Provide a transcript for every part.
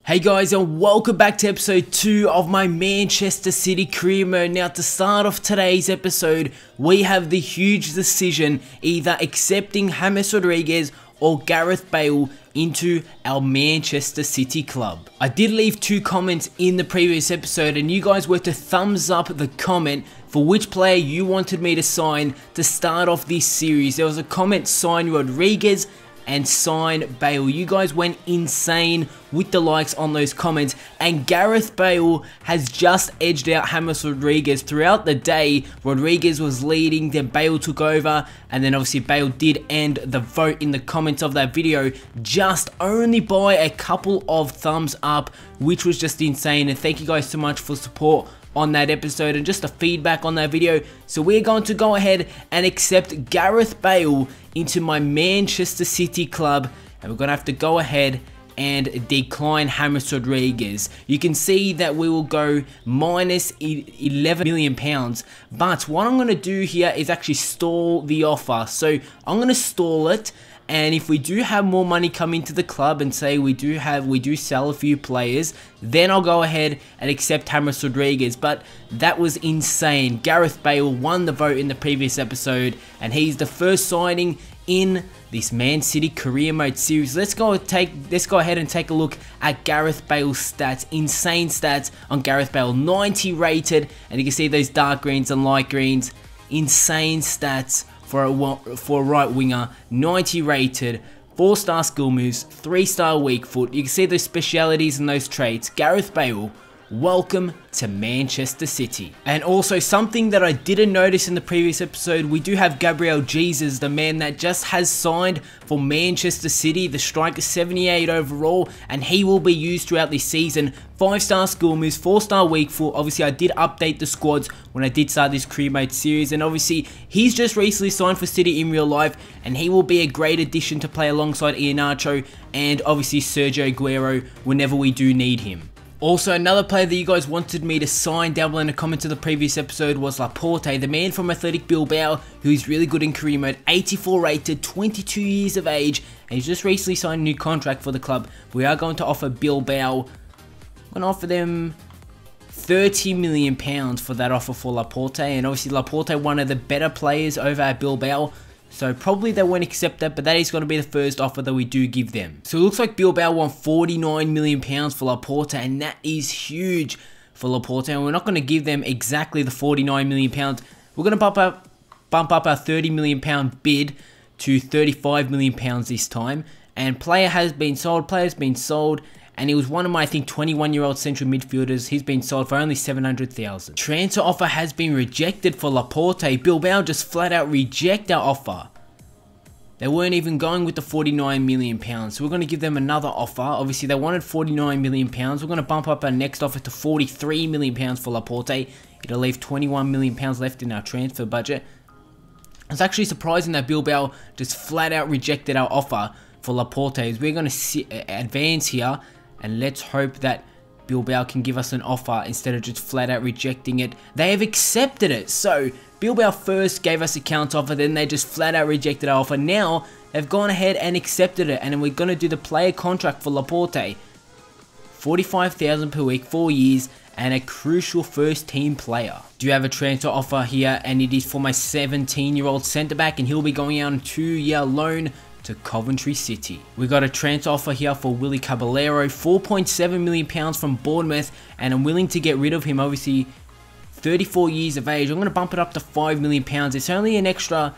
Hey guys, and welcome back to episode 2 of my Manchester City career mode. Now to start off today's episode, we have the huge decision either accepting James Rodriguez or Gareth Bale into our Manchester City club. I did leave 2 comments in the previous episode and you guys were to thumbs up the comment for which player you wanted me to sign to start off this series. There was a comment, sign Rodriguez and sign Bale. You guys went insane with the likes on those comments, and Gareth Bale has just edged out James Rodriguez throughout the day. Rodriguez was leading, then Bale took over, and then obviously Bale did end the vote in the comments of that video just only by a couple of thumbs up, which was just insane. And thank you guys so much for support on that episode and just the feedback on that video. So we're going to go ahead and accept Gareth Bale into my Manchester City club, and we're going to have to go ahead and decline James Rodriguez. You can see that we will go minus £11 million, but what I'm going to do here is actually stall the offer. So I'm going to stall it, and if we do have more money come into the club and say we do sell a few players, then I'll go ahead and accept James Rodriguez. But that was insane. Gareth Bale won the vote in the previous episode, and he's the first signing in this Man City career mode series. Let's go ahead and take a look at Gareth Bale's stats. Insane stats on Gareth Bale. 90 rated, and you can see those dark greens and light greens. Insane stats for a right winger. 90 rated, 4-star skill moves, 3-star weak foot. You can see those specialities and those traits. Gareth Bale, welcome to Manchester City. And also something that I didn't notice in the previous episode, we do have Gabriel Jesus, the man that just has signed for Manchester City, the striker, 78 overall, and he will be used throughout this season. 5-star skill moves, 4-star weak foot. Obviously I did update the squads when I did start this career mode series, and obviously he's just recently signed for City in real life, and he will be a great addition to play alongside Iheanacho and obviously Sergio Aguero whenever we do need him. Also, another player that you guys wanted me to sign down below in the comments of the previous episode was Laporte, the man from Athletic Bilbao, who's really good in career mode, 84 rated, 22 years of age, and he's just recently signed a new contract for the club. We are going to offer Bilbao, I'm going to offer them £30 million for that offer for Laporte, and obviously Laporte, one of the better players over at Bilbao, so probably they won't accept that, but that is going to be the first offer that we do give them. So it looks like Bilbao want £49 million for Laporte, and that is huge for Laporte, and we're not going to give them exactly the £49 million. We're going to bump up our £30 million bid to £35 million this time, and player's been sold, and he was one of my, I think, 21-year-old central midfielders. He's been sold for only $700,000. Transfer offer has been rejected for Laporte. Bilbao just flat out reject our offer. They weren't even going with the £49 million. So we're going to give them another offer. Obviously, they wanted £49 million. We're going to bump up our next offer to £43 million for Laporte. It'll leave £21 million left in our transfer budget. It's actually surprising that Bilbao just flat out rejected our offer for Laporte. We're going to advance here, and let's hope that Bilbao can give us an offer instead of just flat out rejecting it. They have accepted it. So Bilbao first gave us a counter offer, then they just flat out rejected our offer. Now they've gone ahead and accepted it, and then we're going to do the player contract for Laporte. $45,000 per week, 4 years, and a crucial first team player. Do you have a transfer offer here, and it is for my 17-year-old centre back, and he'll be going out on a 2-year loan to Coventry City. We got a transfer offer here for Willy Caballero, £4.7 million from Bournemouth, and I'm willing to get rid of him. Obviously 34 years of age. I'm going to bump it up to £5 million. It's only an extra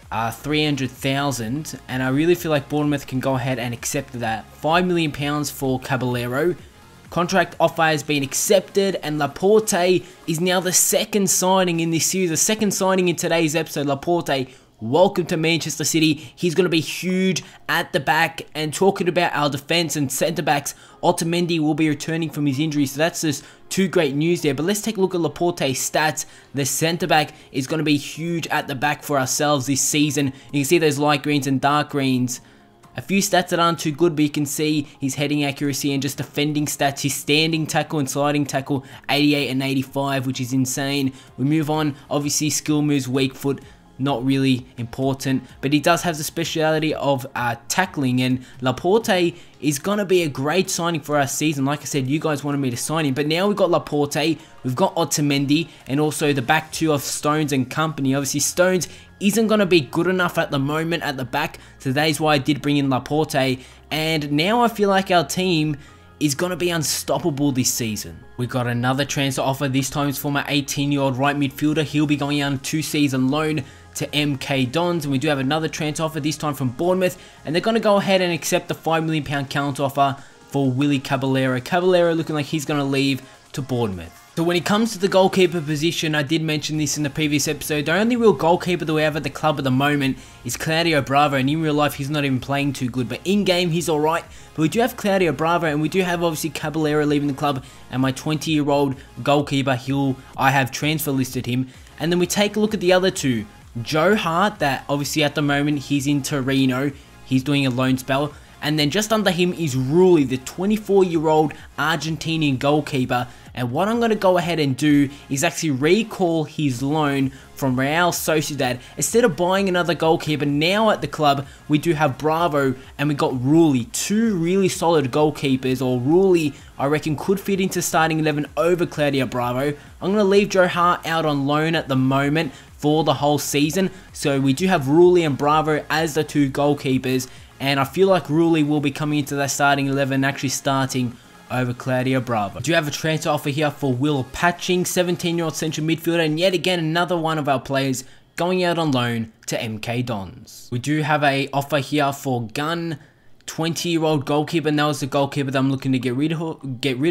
300,000, and I really feel like Bournemouth can go ahead and accept that. £5 million for Caballero. Contract offer has been accepted, and Laporte is now the second signing in this series, the second signing in today's episode. Laporte, welcome to Manchester City. He's going to be huge at the back. And talking about our defense and centre backs, Otamendi will be returning from his injury, so that's just 2 great news there. But let's take a look at Laporte's stats. The centre back is going to be huge at the back for ourselves this season. You can see those light greens and dark greens. A few stats that aren't too good, but you can see his heading accuracy and just defending stats. His standing tackle and sliding tackle, 88 and 85, which is insane. We move on. Obviously, skill moves, weak foot. not really important, but he does have the speciality of tackling, and Laporte is going to be a great signing for our season. Like I said, you guys wanted me to sign him, but now we've got Laporte, we've got Otamendi, and also the back two of Stones and company. Obviously, Stones isn't going to be good enough at the moment at the back, so that is why I did bring in Laporte, and now I feel like our team is going to be unstoppable this season. We got another transfer offer. This time it's for my 18-year-old right midfielder. He'll be going on a 2-season loan to MK Dons, and we do have another transfer offer, this time from Bournemouth, and they're going to go ahead and accept the £5 million counter offer for Willy Caballero. Caballero looking like he's going to leave to Bournemouth. So when it comes to the goalkeeper position, I did mention this in the previous episode, the only real goalkeeper that we have at the club at the moment is Claudio Bravo, and in real life he's not even playing too good, but in game he's alright. But we do have Claudio Bravo, and we do have obviously Caballero leaving the club, and my 20-year-old goalkeeper, I have transfer listed him. And then we take a look at the other two, Joe Hart, that obviously at the moment he's in Torino, he's doing a loan spell. And then just under him is Rulli, the 24-year-old Argentinian goalkeeper. And what I'm going to go ahead and do is actually recall his loan from Real Sociedad. Instead of buying another goalkeeper, now at the club, we do have Bravo and we got Rulli. Two really solid goalkeepers, or Rulli, I reckon, could fit into starting 11 over Claudio Bravo. I'm going to leave Joe Hart out on loan at the moment for the whole season. So we do have Rulli and Bravo as the two goalkeepers. And I feel like Rulli will be coming into that starting 11, actually starting over Claudio Bravo. We do have a transfer offer here for Will Patching, 17-year-old central midfielder, and yet again another one of our players going out on loan to MK Dons. We do have a offer here for Gunn, 20-year-old goalkeeper, and that was the goalkeeper that I'm looking to get rid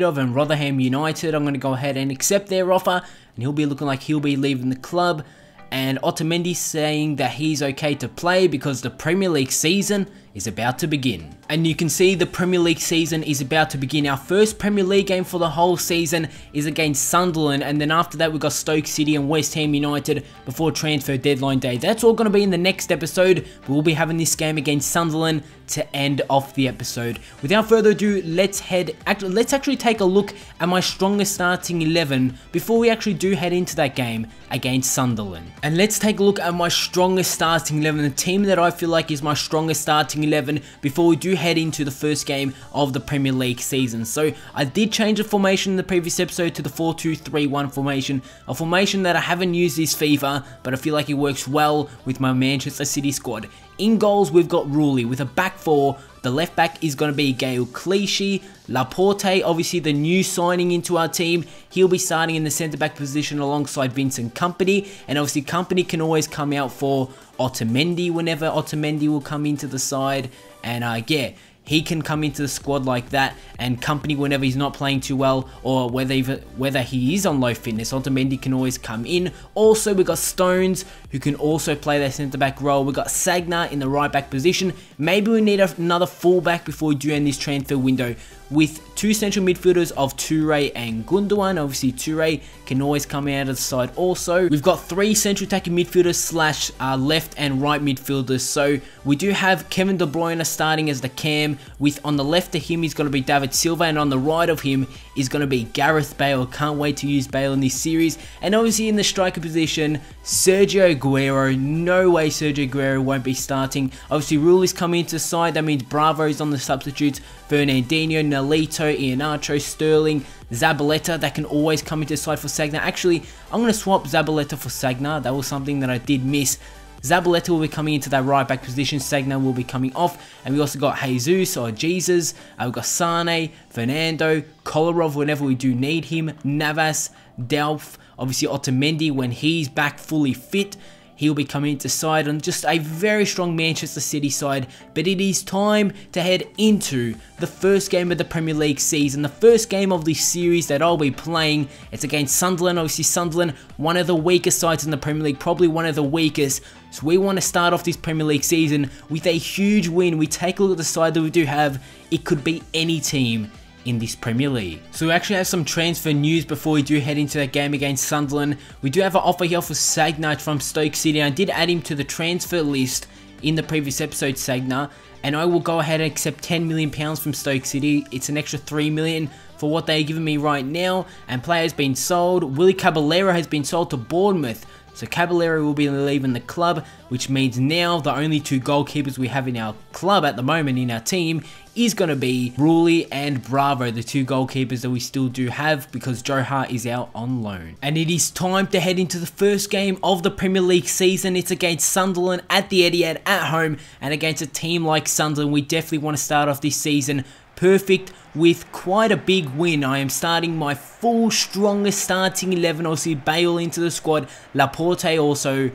of, and Rotherham United. I'm going to go ahead and accept their offer, and he'll be looking like he'll be leaving the club. And Otamendi saying that he's okay to play because the Premier League season is about to begin. And you can see the Premier League season is about to begin. Our first Premier League game for the whole season is against Sunderland, and then after that we've got Stoke City and West Ham United before transfer deadline day. That's all going to be in the next episode, but we'll be having this game against Sunderland to end off the episode. Without further ado, let's actually take a look at my strongest starting 11 before we actually do head into that game against Sunderland. And let's take a look at my strongest starting 11, the team that I feel like is my strongest starting 11 before we do head into the first game of the Premier League season. So I did change the formation in the previous episode to the 4-2-3-1 formation, a formation that I haven't used this FIFA, but I feel like it works well with my Manchester City squad. In goals, we've got Rulli with a back four. The left back is going to be Gael Clichy. Laporte, obviously the new signing into our team. He'll be starting in the centre back position alongside Vincent Kompany. And obviously Kompany can always come out for Otamendi whenever Otamendi will come into the side. And yeah, he can come into the squad like that, and Kompany whenever he's not playing too well, or whether he is on low fitness, Otamendi can always come in. Also, we've got Stones, who can also play their centre-back role. We've got Sagna in the right-back position. Maybe we need another full-back before we do end this transfer window, with two central midfielders of Toure and Gundogan. Obviously, Toure can always come out of the side also. We've got three central attacking midfielders slash left and right midfielders. So we do have Kevin De Bruyne starting as the cam, with on the left of him is going to be David Silva, and on the right of him is going to be Gareth Bale. Can't wait to use Bale in this series. And obviously in the striker position, Sergio Aguero. No way Sergio Aguero won't be starting. Obviously Rulli's coming into the side, that means Bravo is on the substitutes. Fernandinho, Nolito, Iheanacho, Sterling, Zabaleta, that can always come into the side for Sagna. Actually, I'm going to swap Zabaleta for Sagna. That was something that I did miss. Zabaleta will be coming into that right back position. Sagna will be coming off. And we also got Jesus or Jesus. We've got Sane, Fernando, Kolarov whenever we do need him. Navas, Delph, obviously Otamendi when he's back fully fit. He'll be coming into side on just a very strong Manchester City side. But it is time to head into the first game of the Premier League season. The first game of this series that I'll be playing. It's against Sunderland. Obviously Sunderland, one of the weakest sides in the Premier League. Probably one of the weakest. So we want to start off this Premier League season with a huge win. We take a look at the side that we do have. It could be any team in this Premier League. So we actually have some transfer news before we do head into that game against Sunderland. We do have an offer here for Sagna from Stoke City. I did add him to the transfer list in the previous episode, Sagna, and I will go ahead and accept £10 million from Stoke City. It's an extra $3 million for what they're giving me right now, and players been sold. Willy Caballero has been sold to Bournemouth So Caballero will be leaving the club, which means now the only 2 goalkeepers we have in our club at the moment in our team is going to be Rulli and Bravo, the 2 goalkeepers that we still do have because Joe Hart is out on loan. And it is time to head into the first game of the Premier League season. It's against Sunderland at the Etihad at home, and against a team like Sunderland, we definitely want to start off this season perfect with quite a big win. I am starting my full strongest starting 11. I'll see BALE into the squad, Laporte also,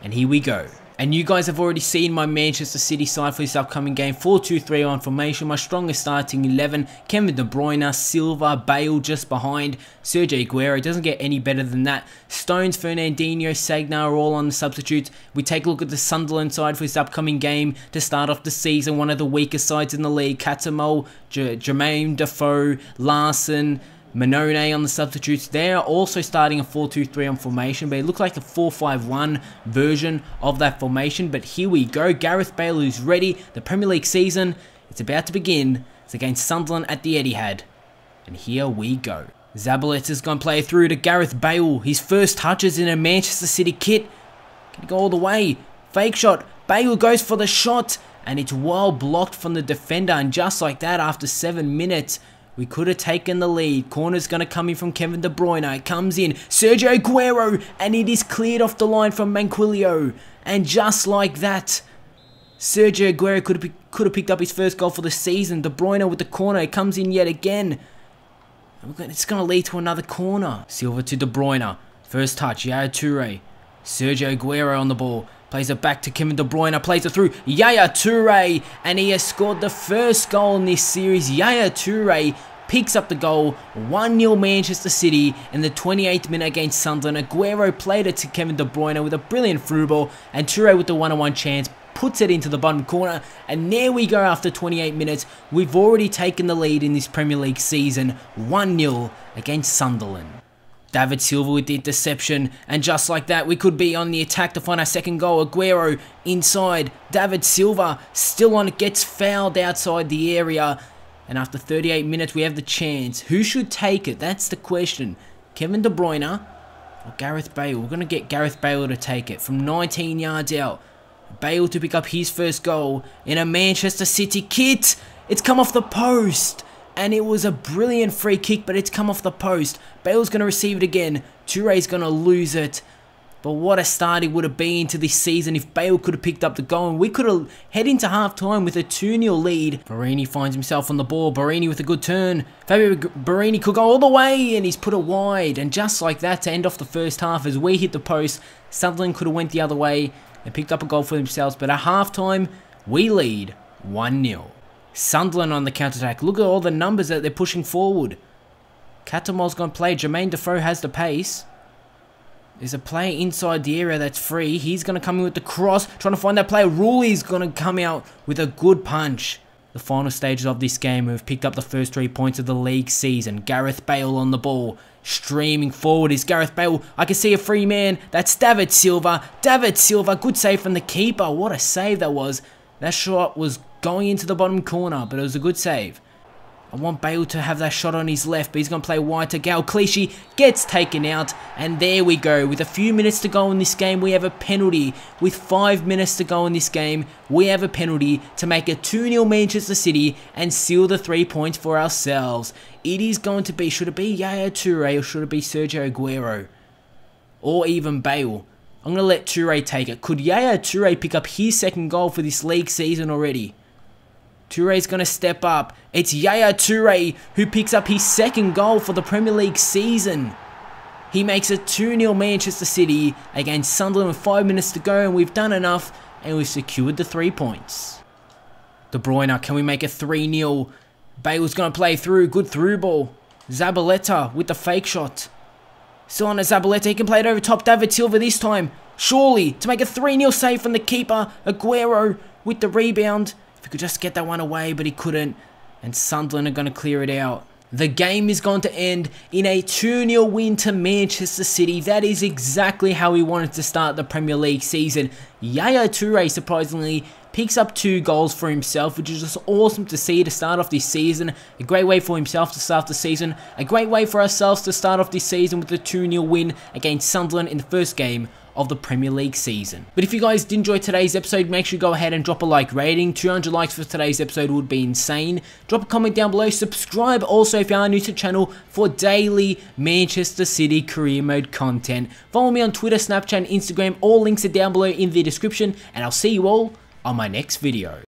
and here we go. And you guys have already seen my Manchester City side for this upcoming game. 4-2-3-1 formation. My strongest starting 11. Kevin De Bruyne, Silva, BALE just behind. Sergio Aguero. Doesn't get any better than that. Stones, Fernandinho, Sagna are all on the substitutes. We take a look at the Sunderland side for this upcoming game to start off the season. One of the weaker sides in the league. Catamol, Jermaine Defoe, Larson, Manone on the substitutes. They are also starting a 4-2-3-1 formation, but it looked like a 4-5-1 version of that formation. But here we go. Gareth Bale is ready. The Premier League season, it's about to begin. It's against Sunderland at the Etihad. And here we go. Zabaleta's going to play through to Gareth Bale. His first touches in a Manchester City kit. Can he go all the way? Fake shot. Bale goes for the shot. And it's well blocked from the defender. And just like that, after 7 minutes, we could have taken the lead. Corner's going to come in from Kevin De Bruyne. It comes in. Sergio Aguero. And it is cleared off the line from Manquillo. And just like that, Sergio Aguero could have picked up his first goal for the season. De Bruyne with the corner. It comes in yet again. It's going to lead to another corner. Silva to De Bruyne. First touch. Yaya Toure. Sergio Aguero on the ball. Plays it back to Kevin De Bruyne, plays it through Yaya Toure, and he has scored the first goal in this series. Yaya Toure picks up the goal, 1-0 Manchester City in the 28th minute against Sunderland. Aguero played it to Kevin De Bruyne with a brilliant through ball, and Toure with the 1-on-1 chance puts it into the bottom corner, and there we go after 28 minutes. We've already taken the lead in this Premier League season, 1-0 against Sunderland. David Silva with the interception, and just like that, we could be on the attack to find our second goal. Aguero inside, David Silva still on it, gets fouled outside the area, and after 38 minutes, we have the chance. Who should take it? That's the question. Kevin De Bruyne or Gareth Bale? We're going to get Gareth Bale to take it from 19 yards out. Bale to pick up his first goal in a Manchester City kit. It's come off the post. And it was a brilliant free kick, but it's come off the post. Bale's going to receive it again. Toure's going to lose it. But what a start it would have been to this season if Bale could have picked up the goal. And we could have head into half-time with a 2-0 lead. Barini finds himself on the ball. Barini with a good turn. Fabio Barini could go all the way, and he's put it wide. And just like that, to end off the first half, as we hit the post, Sunderland could have went the other way and picked up a goal for themselves. But at half-time, we lead 1-0. Sunderland on the counter-attack. Look at all the numbers that they're pushing forward. Catamol's going to play. Jermaine Defoe has the pace. There's a player inside the area that's free. He's going to come in with the cross. Trying to find that player. Rulli's going to come out with a good punch. The final stages of this game, we've picked up the first 3 points of the league season. Gareth Bale on the ball. Streaming forward is Gareth Bale. I can see a free man. That's David Silva. David Silva. Good save from the keeper. What a save that was. That shot was going into the bottom corner, but it was a good save. I want Bale to have that shot on his left, but he's going to play wide to Gal. Clichy gets taken out, and there we go. With a few minutes to go in this game, we have a penalty. With 5 minutes to go in this game, we have a penalty to make it 2-0 Manchester City and seal the 3 points for ourselves. It is going to be, should it be Yaya Toure or should it be Sergio Aguero? Or even Bale? I'm going to let Toure take it. Could Yaya Toure pick up his second goal for this league season already? Toure's going to step up. It's Yaya Toure who picks up his second goal for the Premier League season. He makes it 2-0 Manchester City against Sunderland with 5 minutes to go, and we've done enough and we've secured the 3 points. De Bruyne, can we make it 3-0? Bale's going to play through. Good through ball. Zabaleta with the fake shot. Still on to Zabaleta. He can play it over top. David Silva this time. Surely to make a 3-0 save from the keeper. Aguero with the rebound. If he could just get that one away, but he couldn't. And Sunderland are going to clear it out. The game is going to end in a 2-0 win to Manchester City. That is exactly how we wanted to start the Premier League season. Yaya Toure, surprisingly, picks up 2 goals for himself, which is just awesome to see to start off this season. A great way for himself to start the season. A great way for ourselves to start off this season with a 2-0 win against Sunderland in the first game of the Premier League season. But if you guys did enjoy today's episode, make sure you go ahead and drop a like rating. 200 likes for today's episode would be insane. Drop a comment down below, subscribe also if you are new to the channel for daily Manchester City career mode content. Follow me on Twitter, Snapchat, and Instagram. All links are down below in the description, and I'll see you all on my next video.